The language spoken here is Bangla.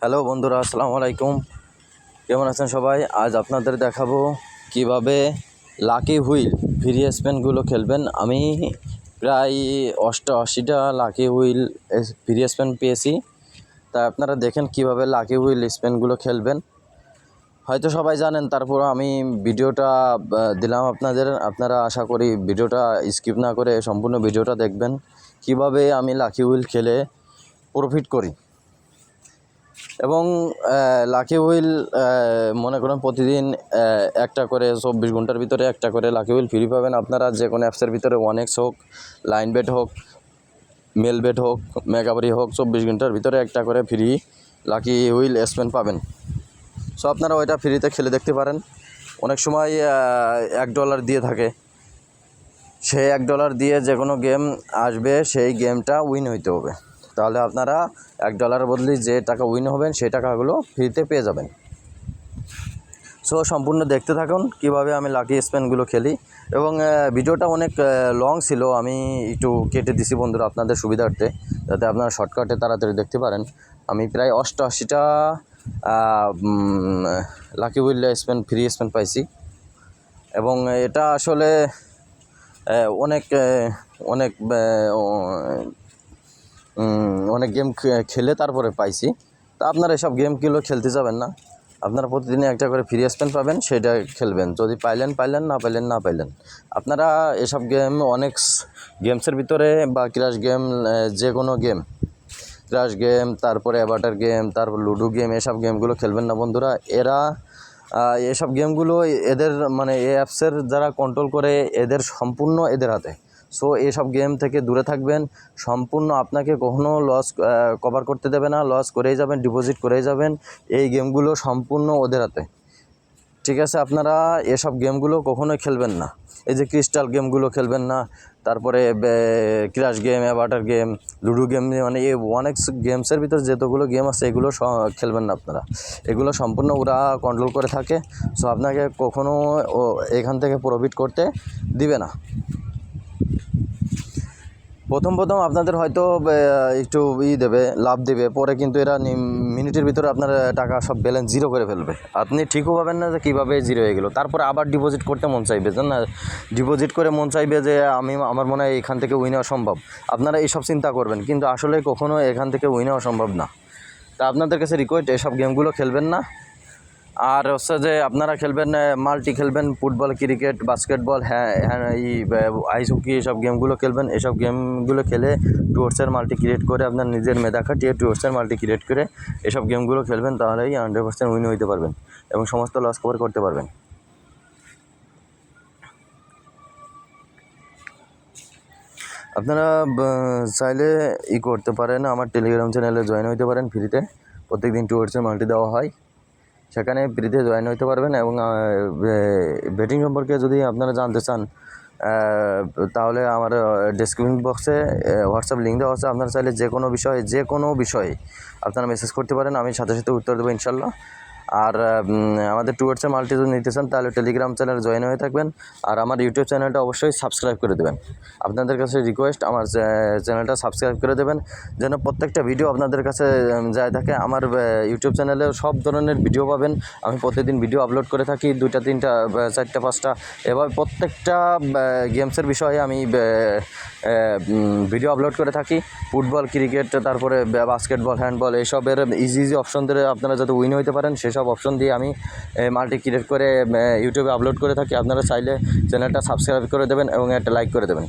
হ্যালো বন্ধুরা, আসসালামু আলাইকুম। কেমন আছেন সবাই? আজ আপনাদের দেখাবো কিভাবে লাকি হুইল ফ্রি স্পিনগুলো খেলবেন। আমি প্রায় 88টা লাকি হুইল ফ্রি স্পিন পেয়েছি। তা আপনারা দেখেন কিভাবে লাকি হুইল স্পিনগুলো খেলবেন। হয়তো সবাই জানেন, তারপর আমি ভিডিওটা দিলাম আপনাদের। আপনারা আশা করি ভিডিওটা স্কিপ না করে সম্পূর্ণ ভিডিওটা দেখবেন, কিভাবে আমি লাকি হুইল খেলে প্রফিট করি। এবং লাকি হুইল মনে করেন প্রতিদিন একটা করে 24 ঘন্টার ভিতরে একটা করে লাকি হুইল ফ্রি পাবেন। আপনারা যে কোনো অ্যাপসের ভিতরে ওয়ানএক্স হোক, লাইন বেট হোক, মেল বেট হোক, মেগাবারি হোক, 24 ঘন্টার ভিতরে একটা করে ফ্রি লাকি হুইল স্পেন পাবেন। সো আপনারা ওইটা ফ্রিতে খেলে দেখতে পারেন। অনেক সময় $1 দিয়ে থাকে, সেই $1 দিয়ে যে কোনো গেম আসবে, সেই গেমটা উইন হইতে হবে। তাহলে আপনারা $1 বদলে যে টাকা উইন হবেন সেই টাকাগুলো ফ্রিতে পেয়ে যাবেন। সো সম্পূর্ণ দেখতে থাকুন কিভাবে আমি লাকি স্পিনগুলো খেলি। এবং ভিডিওটা অনেক লং ছিল, আমি একটু কেটে দিছি বন্ধুরা আপনাদের সুবিধার্থে, যাতে আপনারা শর্টকাটে তাড়াতাড়ি দেখতে পারেন। আমি প্রায় 88টা lucky wheel spin free spin পাইছি। এবং এটা আসলে অনেক অনেক অনেক গেম খেলে তারপরে পাইছি। তা আপনারা এসব গেমগুলো খেলতে যাবেন না, আপনারা প্রতিদিনে একটা করে ফ্রি স্পিন পাবেন, সেটা খেলবেন। যদি পাইলেন, না পাইলেন। আপনারা এসব গেম অনেক গেমসের ভিতরে বা ক্র্যাশ গেম, যে কোনো গেম, ক্র্যাশ গেম, তারপরে অ্যাভাটার গেম, তারপর লুডো গেম, এসব গেমগুলো খেলবেন না বন্ধুরা। এসব গেমগুলো এদের মানে এই অ্যাপসের যারা কন্ট্রোল করে, এদের সম্পূর্ণ এদের হাতে। সো এইসব গেম থেকে দূরে থাকবেন। সম্পূর্ণ আপনাকে কখনো লস কভার করতে দেবে না, লস করেই যাবেন, ডিপোজিট করেই যাবেন। এই গেমগুলো সম্পূর্ণ ওদের হাতে, ঠিক আছে? আপনারা এসব গেমগুলো কখনোই খেলবেন না। এই যে ক্রিস্টাল গেমগুলো খেলবেন না, তারপরে crash game, Avatar game, ludo game, মানে এই ওয়ানএক্স গেমসের ভিতরে যতগুলো গেম আছে এগুলো খেলবেন না আপনারা। এগুলো সম্পূর্ণ ওরা কন্ট্রোল করে থাকে। সো আপনাকে কখনো এখান থেকে প্রফিট করতে দিবে না। প্রথম আপনাদের হয়তো একটু লাভ দেবে, পরে কিন্তু এরা মিনিটের ভিতরে আপনার টাকা সব ব্যালেন্স জিরো করে ফেলবে। আপনি ঠিকও পাবেন না যে কীভাবে জিরো হয়ে গেলো। তারপরে আবার ডিপোজিট করতে মন চাইবে, জান না? ডিপোজিট করে মন চাইবে যে আমার মনে হয় এখান থেকে উইন হওয়া সম্ভব। আপনারা এইসব চিন্তা করবেন, কিন্তু আসলে কখনো এখান থেকে উইন হওয়া সম্ভব না। তা আপনাদের কাছে রিকোয়েস্ট, এসব গেমগুলো খেলবেন না। আর হচ্ছে যে আপনারা খেলবেন মাল্টি খেলবেন, football, cricket, basketball, ice hockey, এসব গেমগুলো খেলবেন। এসব গেমগুলো খেলে টুয়ার্সের মাল্টি ক্রিয়েট করে, আপনার নিজের মেধা খাটিয়ে টুয়ার্সের মাল্টি ক্রিয়েট করে এসব গেমগুলো খেলবেন। তাহলেই 100% উইন হইতে পারবেন এবং সমস্ত লস কভার করতে পারবেন। আপনারা চাইলে করতে পারেন, আমার টেলিগ্রাম চ্যানেলে জয়েন হইতে পারেন ফ্রিতে। প্রত্যেকদিন টুয়ার্সের মাল্টি দেওয়া হয়, সেখানে ফ্রিতে জয়েন হতে পারবেন। এবং বেটিং সম্পর্কে যদি আপনারা জানতে চান, তাহলে আমার ডেসক্রিপশন বক্সে হোয়াটসঅ্যাপ লিঙ্ক দেওয়া আছে। আপনারা চাইলে যে কোনো বিষয়ে আপনারা মেসেজ করতে পারেন, আমি সাথে সাথে উত্তর দেবো ইনশাল্লাহ। আর আমাদের টুয়ার্সের মাল্টি যদি নিতে চান, তাহলে টেলিগ্রাম চ্যানেলে জয়েন হয়ে থাকবেন। আর আমার ইউটিউব চ্যানেলটা অবশ্যই সাবস্ক্রাইব করে দেবেন। আপনাদের কাছে রিকোয়েস্ট, আমার চ্যানেলটা সাবস্ক্রাইব করে দেবেন, যেন প্রত্যেকটা ভিডিও আপনাদের কাছে যায় থাকে। আমার ইউটিউব চ্যানেলে সব ধরনের ভিডিও পাবেন। আমি প্রতিদিন ভিডিও আপলোড করে থাকি, 2টা 3টা 4টা 5টা, এভাবে প্রত্যেকটা গেমসের বিষয়ে আমি ভিডিও আপলোড করে থাকি। ফুটবল, ক্রিকেট, তারপরে বাস্কেটবল, হ্যান্ডবল, এইসবের ইজি অপশন ধরে আপনারা যাতে উইন হইতে পারেন, সেসব অপশন দিয়ে আমি মাল্টি ক্রিয়েট করে ইউটিউবে আপলোড করে থাকি। আপনারা চাইলে চ্যানেলটা সাবস্ক্রাইব করে দেবেন এবং একটা লাইক করে দেবেন।